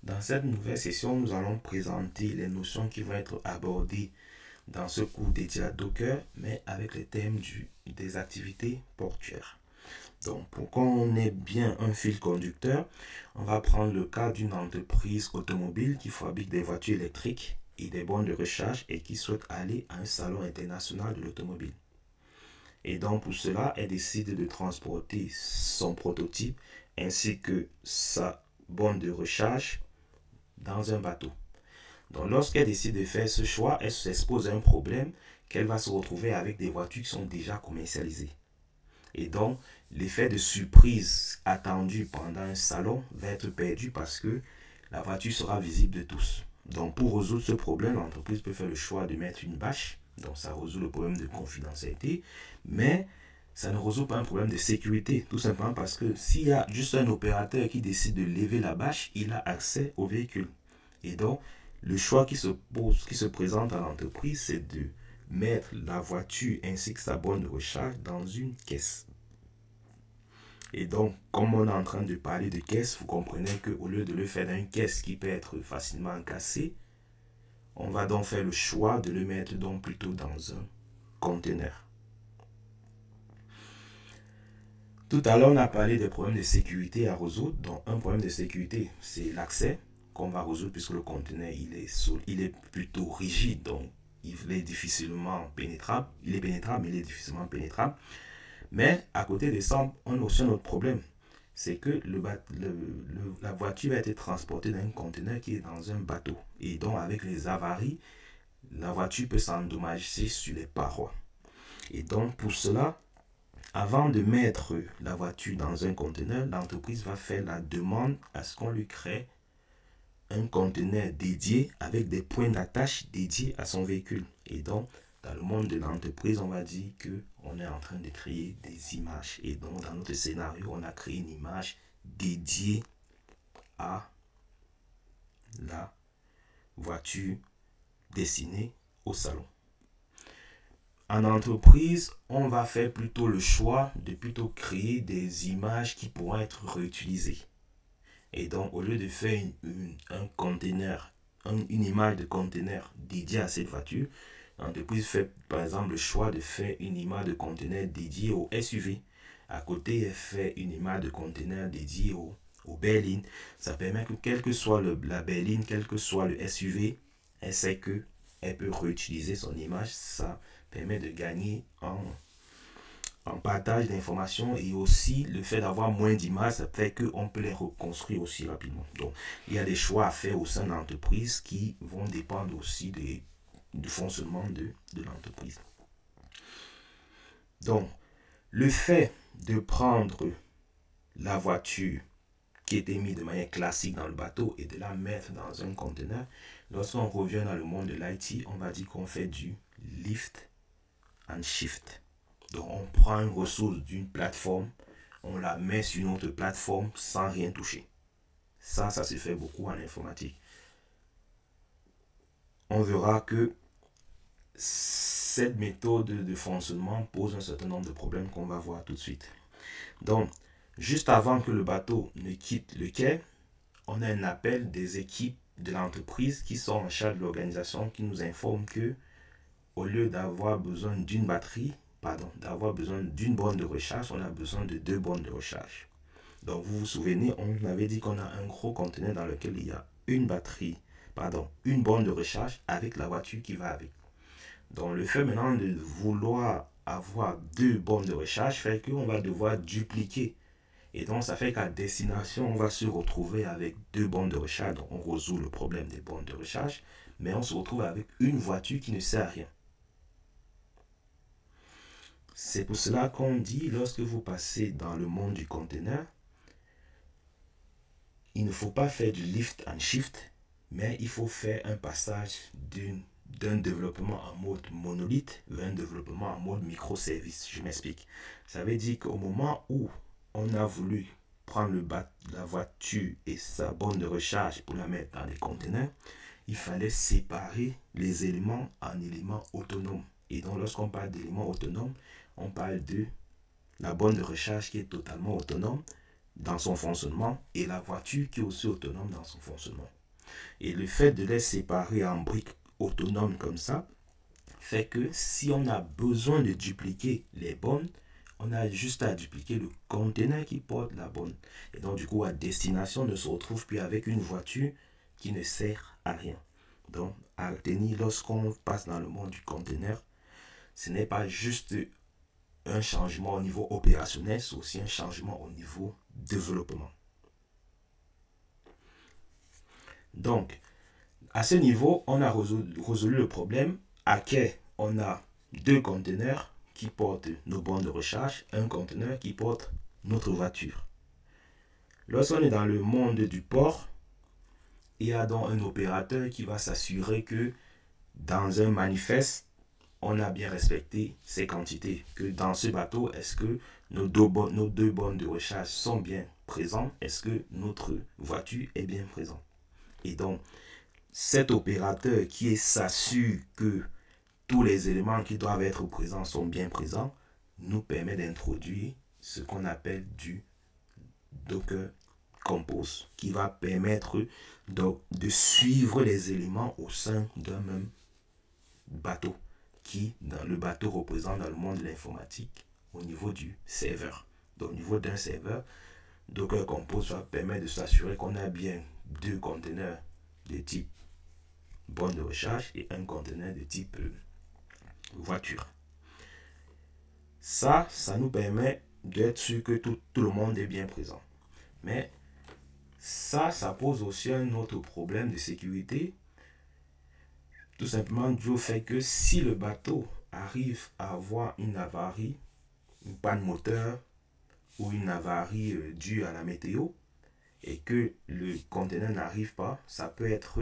Dans cette nouvelle session, nous allons présenter les notions qui vont être abordées dans ce cours dédié à Docker, mais avec les thèmes des activités portuaires. Donc, pour qu'on ait bien un fil conducteur, on va prendre le cas d'une entreprise automobile qui fabrique des voitures électriques et des bornes de recharge et qui souhaite aller à un salon international de l'automobile. Et donc, pour cela, elle décide de transporter son prototype ainsi que sa borne de recharge dans un bateau. Donc, lorsqu'elle décide de faire ce choix, elle s'expose à un problème qu'elle va se retrouver avec des voitures qui sont déjà commercialisées. Et donc, l'effet de surprise attendu pendant un salon va être perdu parce que la voiture sera visible de tous. Donc, pour résoudre ce problème, l'entreprise peut faire le choix de mettre une bâche. Donc, ça résout le problème de confidentialité. Mais ça ne résout pas un problème de sécurité. Tout simplement parce que s'il y a juste un opérateur qui décide de lever la bâche, il a accès au véhicule. Et donc, le choix qui se présente à l'entreprise, c'est de mettre la voiture ainsi que sa borne de recharge dans une caisse. Et donc, comme on est en train de parler de caisse, vous comprenez qu'au lieu de le faire dans une caisse qui peut être facilement cassée, on va donc faire le choix de le mettre donc plutôt dans un conteneur. Tout à l'heure, on a parlé des problèmes de sécurité à résoudre. Donc, un problème de sécurité, c'est l'accès qu'on va résoudre puisque le conteneur, il est plutôt rigide. Donc, il est difficilement pénétrable. Il est pénétrable, mais il est difficilement pénétrable. Mais à côté de ça, on a aussi un autre problème. C'est que la voiture va être transportée dans un conteneur qui est dans un bateau. Et donc, avec les avaries, la voiture peut s'endommager sur les parois. Et donc, pour cela, avant de mettre la voiture dans un conteneur, l'entreprise va faire la demande à ce qu'on lui crée un conteneur dédié avec des points d'attache dédiés à son véhicule. Et donc, dans le monde de l'entreprise, on va dire qu'on est en train de créer des images. Et donc, dans notre scénario, on a créé une image dédiée à la voiture destinée au salon. En entreprise, on va faire plutôt le choix de plutôt créer des images qui pourront être réutilisées. Et donc, au lieu de faire un conteneur, une image de conteneur dédiée à cette voiture, l'entreprise fait par exemple le choix de faire une image de conteneur dédiée au SUV. À côté, elle fait une image de conteneur dédiée au berline. Ça permet que quelle que soit la berline, quel que soit le SUV, elle sait qu'elle peut réutiliser son image. Ça permet de gagner en partage d'informations et aussi le fait d'avoir moins d'images, ça fait qu'on peut les reconstruire aussi rapidement. Donc, il y a des choix à faire au sein de l'entreprise qui vont dépendre aussi du fonctionnement de l'entreprise. Donc, le fait de prendre la voiture qui était mise de manière classique dans le bateau et de la mettre dans un conteneur, lorsqu'on revient dans le monde de l'IT, on va dire qu'on fait du lift and shift. Donc, on prend une ressource d'une plateforme, on la met sur une autre plateforme sans rien toucher. Ça se fait beaucoup en informatique. On verra que cette méthode de fonctionnement pose un certain nombre de problèmes qu'on va voir tout de suite. Donc, juste avant que le bateau ne quitte le quai, on a un appel des équipes de l'entreprise qui sont en charge de l'organisation qui nous informent que au lieu d'avoir besoin d'une d'avoir besoin d'une borne de recharge, on a besoin de 2 bornes de recharge. Donc, vous vous souvenez, on avait dit qu'on a un gros conteneur dans lequel il y a une borne de recharge avec la voiture qui va avec. Donc, le fait maintenant de vouloir avoir 2 bornes de recharge fait qu'on va devoir dupliquer. Et donc, ça fait qu'à destination, on va se retrouver avec 2 bornes de recharge. Donc, on résout le problème des bornes de recharge, mais on se retrouve avec une voiture qui ne sert à rien. C'est pour cela qu'on dit, lorsque vous passez dans le monde du conteneur, il ne faut pas faire du lift and shift, mais il faut faire un passage d'un développement en mode monolithe vers un développement en mode microservice. Je m'explique. Ça veut dire qu'au moment où on a voulu prendre la voiture et sa borne de recharge pour la mettre dans les conteneurs, il fallait séparer les éléments en éléments autonomes. Et donc, lorsqu'on parle d'éléments autonomes, on parle de la borne de recharge qui est totalement autonome, dans son fonctionnement et la voiture qui est aussi autonome dans son fonctionnement. Et le fait de les séparer en briques autonomes comme ça fait que si on a besoin de dupliquer les bornes, on a juste à dupliquer le conteneur qui porte la borne. Et donc du coup, à destination, on ne se retrouve plus avec une voiture qui ne sert à rien. Donc, à retenir, lorsqu'on passe dans le monde du conteneur, ce n'est pas juste un changement au niveau opérationnel, c'est aussi un changement au niveau développement. Donc, à ce niveau, on a résolu le problème à quai. On a deux conteneurs qui portent nos bornes de recharge, un conteneur qui porte notre voiture. Lorsqu'on est dans le monde du port, il y a donc un opérateur qui va s'assurer que dans un manifeste, on a bien respecté ces quantités. Que dans ce bateau, est-ce que nos deux bornes de recharge sont bien présentes? Est-ce que notre voiture est bien présente? Et donc, cet opérateur qui s'assure que tous les éléments qui doivent être présents sont bien présents, nous permet d'introduire ce qu'on appelle du Docker Compose, qui va permettre donc de suivre les éléments au sein d'un même bateau, qui dans le bateau représente dans le monde de l'informatique au niveau du serveur. Donc au niveau d'un serveur, Docker Compose va permettre de s'assurer qu'on a bien deux conteneurs de type borne de recharge et un conteneur de type voiture. Ça nous permet d'être sûr que tout le monde est bien présent. Mais ça pose aussi un autre problème de sécurité. Tout simplement dû au fait que si le bateau arrive à avoir une avarie, une panne moteur ou une avarie due à la météo et que le conteneur n'arrive pas, ça peut être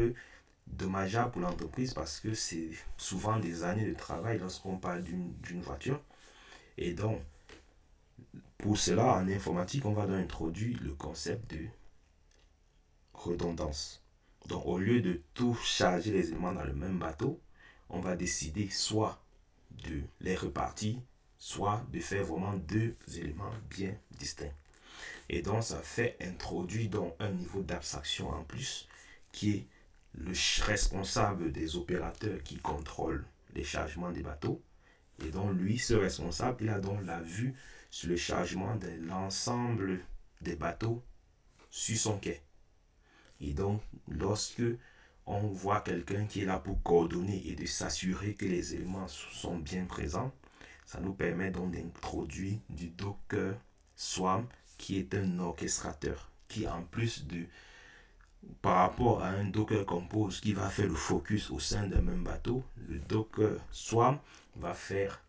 dommageable pour l'entreprise parce que c'est souvent des années de travail lorsqu'on parle d'une voiture. Et donc, pour cela, en informatique, on va donc introduire le concept de redondance. Donc, au lieu de tout charger les éléments dans le même bateau, on va décider soit de les repartir, soit de faire vraiment deux éléments bien distincts. Et donc, ça fait introduire donc un niveau d'abstraction en plus qui est le responsable des opérateurs qui contrôlent les chargements des bateaux. Et donc, lui, ce responsable, il a donc la vue sur le chargement de l'ensemble des bateaux sur son quai. Et donc, lorsque on voit quelqu'un qui est là pour coordonner et de s'assurer que les éléments sont bien présents, ça nous permet donc d'introduire du Docker Swarm qui est un orchestrateur qui, en plus de par rapport à un Docker Compose qui va faire le focus au sein d'un même bateau, le Docker Swarm va faire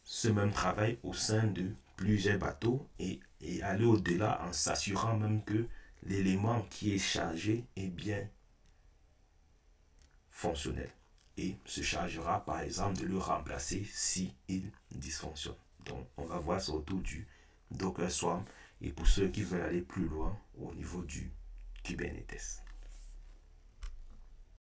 ce même travail au sein de plusieurs bateaux et aller au-delà en s'assurant même que l'élément qui est chargé est bien fonctionnel et se chargera par exemple de le remplacer si il dysfonctionne. Donc on va voir ça autour du Docker Swarm et pour ceux qui veulent aller plus loin au niveau du Kubernetes.